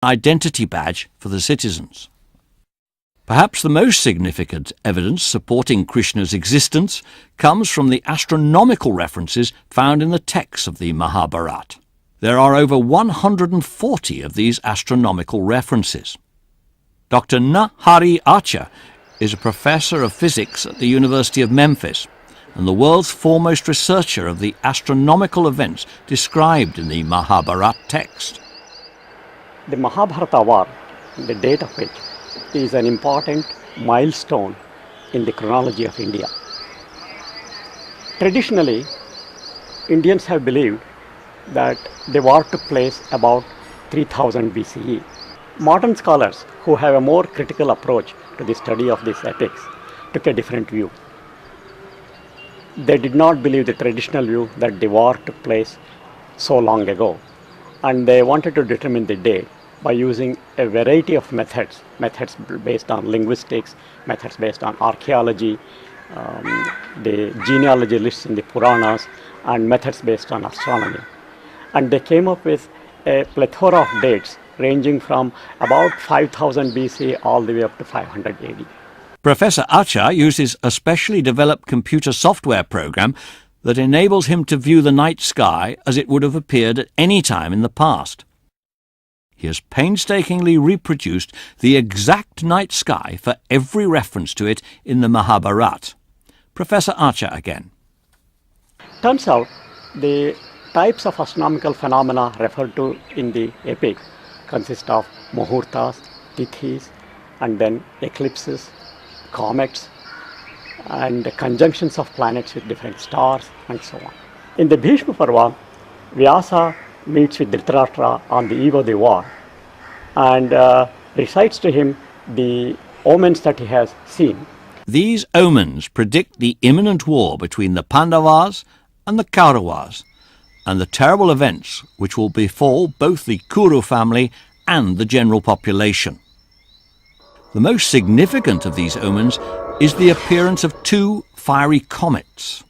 identity badge for the citizens. Perhaps the most significant evidence supporting Krishna's existence comes from the astronomical references found in the texts of the Mahabharata. There are over 140 of these astronomical references. Dr. N. Hari Archer is a professor of physics at the University of Memphis and the world's foremost researcher of the astronomical events described in the Mahabharata text. The Mahabharata war, the date of which is an important milestone in the chronology of India. Traditionally, Indians have believed that the war took place about 3000 BCE. Modern scholars who have a more critical approach to the study of these epics took a different view. They did not believe the traditional view that the war took place so long ago, and they wanted to determine the date by using a variety of methods based on linguistics, methods based on archaeology, the genealogy lists in the Puranas, and methods based on astronomy. And they came up with a plethora of dates ranging from about 5000 BC all the way up to 500 AD. Professor Archer uses a specially developed computer software program that enables him to view the night sky as it would have appeared at any time in the past. He has painstakingly reproduced the exact night sky for every reference to it in the Mahabharata. Professor Archer again. Turns out the types of astronomical phenomena referred to in the epic consist of muhurtas, tithis, and then eclipses, comets, and conjunctions of planets with different stars, and so on. In the Bhishma Parva, Vyasa meets with Dhritarashtra on the eve of the war and recites to him the omens that he has seen. These omens predict the imminent war between the Pandavas and the Kauravas, and the terrible events which will befall both the Kuru family and the general population. The most significant of these omens is the appearance of two fiery comets.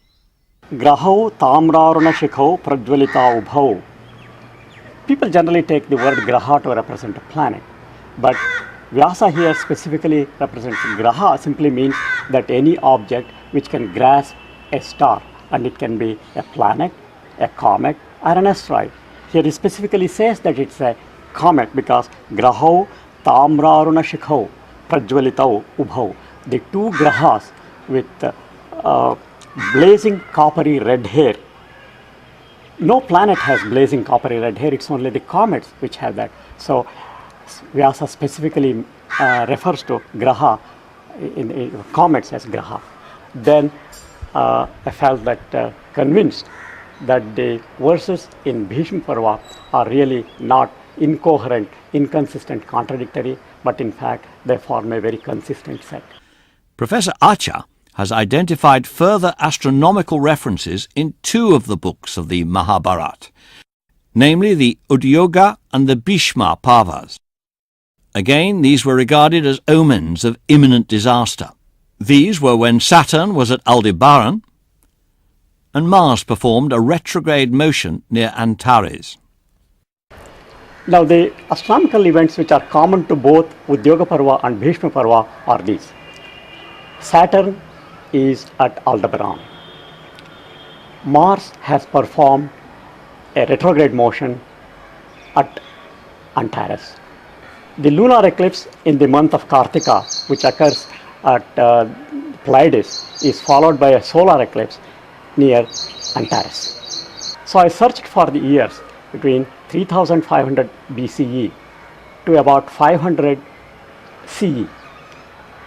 Grahau tamraruna shikhau prajwalita ubhau. People generally take the word graha to represent a planet, but Vyasa here specifically represents graha simply means that any object which can grasp a star, and it can be a planet, a comet, or an asteroid. Here he specifically says that it's a comet because grahau tamraruna shikhau prajwalitau ubhau. The two grahas with blazing coppery red hair. No planet has blazing coppery red hair, it's only the comets which have that. So Vyasa specifically refers to graha, in comets as graha. Then I felt that convinced that the verses in Bhishma Parva are really not incoherent, inconsistent, contradictory, but in fact they form a very consistent set. Professor Archer has identified further astronomical references in two of the books of the Mahabharata, namely the Udyoga and the Bhishma Parvas. Again, these were regarded as omens of imminent disaster. These were when Saturn was at Aldebaran and Mars performed a retrograde motion near Antares. Now the astronomical events which are common to both Udyoga Parva and Bhishma Parva are these. Saturn is at Aldebaran. Mars has performed a retrograde motion at Antares. The lunar eclipse in the month of Kartika, which occurs at Pleiades, is followed by a solar eclipse near Antares. So I searched for the years between 3500 BCE to about 500 CE,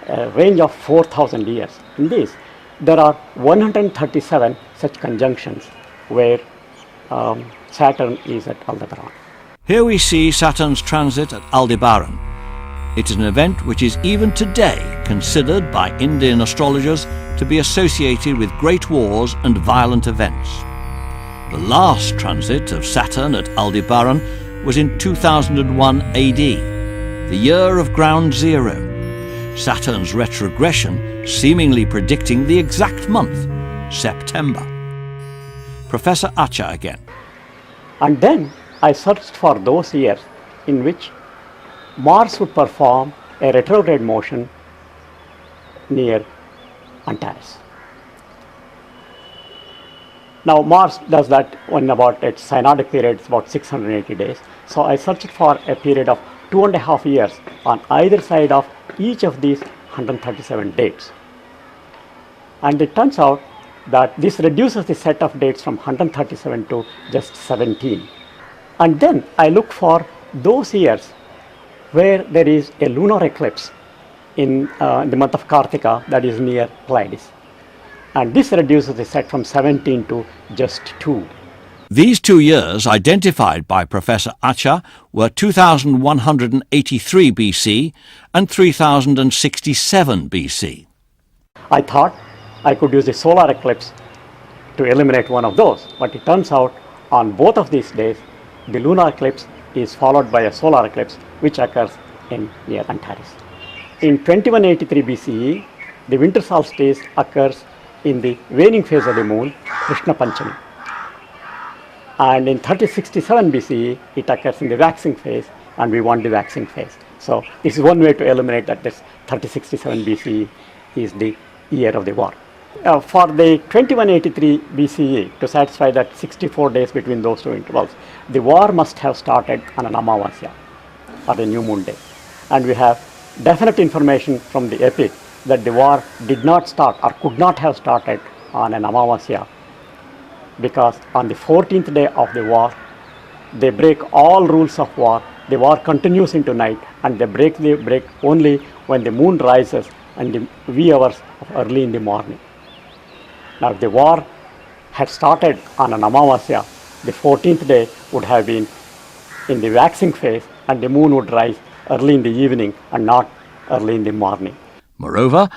a range of 4000 years. In this, there are 137 such conjunctions where Saturn is at Aldebaran. Here we see Saturn's transit at Aldebaran. It is an event which is even today considered by Indian astrologers to be associated with great wars and violent events. The last transit of Saturn at Aldebaran was in 2001 AD, the year of ground zero. Saturn's retrogression seemingly predicting the exact month, September. Professor Archer again. And then I searched for those years in which Mars would perform a retrograde motion near Antares. Now Mars does that when about its synodic period is about 680 days. So I searched for a period of 2.5 years on either side of each of these 137 dates. And it turns out that this reduces the set of dates from 137 to just 17. And then I look for those years where there is a lunar eclipse in the month of Kartika, that is near Pleiades. And this reduces the set from 17 to just 2. These 2 years identified by Professor Acha were 2183 BC and 3067 BC. I thought I could use the solar eclipse to eliminate one of those, but it turns out on both of these days, the lunar eclipse is followed by a solar eclipse which occurs near Antares. In 2183 BCE, the winter solstice occurs in the waning phase of the moon, Krishna Panchami. And in 3067 BCE, it occurs in the waxing phase, and we want the waxing phase. So this is one way to eliminate that this 3067 BCE is the year of the war. For the 2183 BCE, to satisfy that 64 days between those two intervals, the war must have started on an Amavasya, or a new moon day. And we have definite information from the epic that the war did not start or could not have started on an Amavasya, because on the 14th day of the war, they break all rules of war. The war continues into night, and they break only when the moon rises and the wee hours of early in the morning. Now, if the war had started on an Amavasya, the 14th day would have been in the waxing phase, and the moon would rise early in the evening and not early in the morning. Moreover,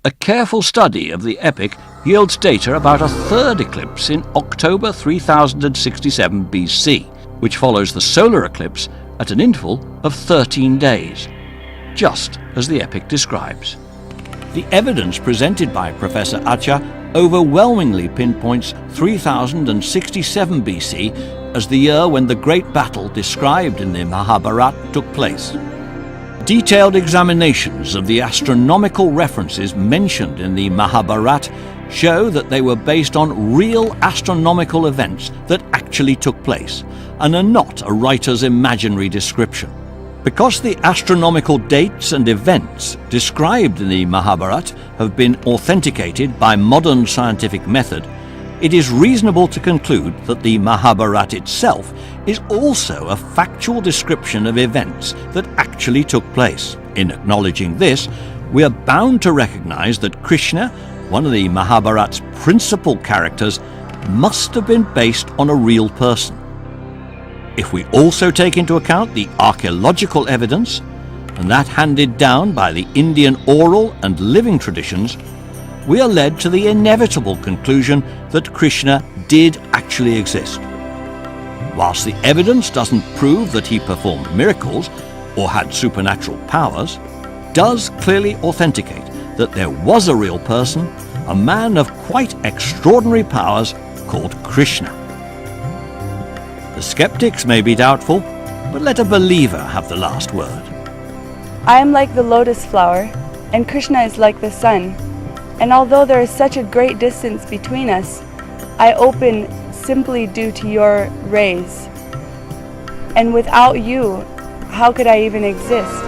a careful study of the epic yields data about a third eclipse in October 3067 BC, which follows the solar eclipse at an interval of 13 days, just as the epic describes. The evidence presented by Professor Acha overwhelmingly pinpoints 3067 BC as the year when the great battle described in the Mahabharata took place. Detailed examinations of the astronomical references mentioned in the Mahabharata show that they were based on real astronomical events that actually took place and are not a writer's imaginary description. Because the astronomical dates and events described in the Mahabharata have been authenticated by modern scientific method, it is reasonable to conclude that the Mahabharata itself is also a factual description of events that actually took place. In acknowledging this, we are bound to recognize that Krishna, one of the Mahabharata's principal characters, must have been based on a real person. If we also take into account the archaeological evidence, and that handed down by the Indian oral and living traditions, we are led to the inevitable conclusion that Krishna did actually exist. Whilst the evidence doesn't prove that he performed miracles or had supernatural powers, does clearly authenticate that there was a real person, a man of quite extraordinary powers called Krishna. The skeptics may be doubtful, but let a believer have the last word. I am like the lotus flower, and Krishna is like the sun. And although there is such a great distance between us, I open simply due to your rays. And without you, how could I even exist?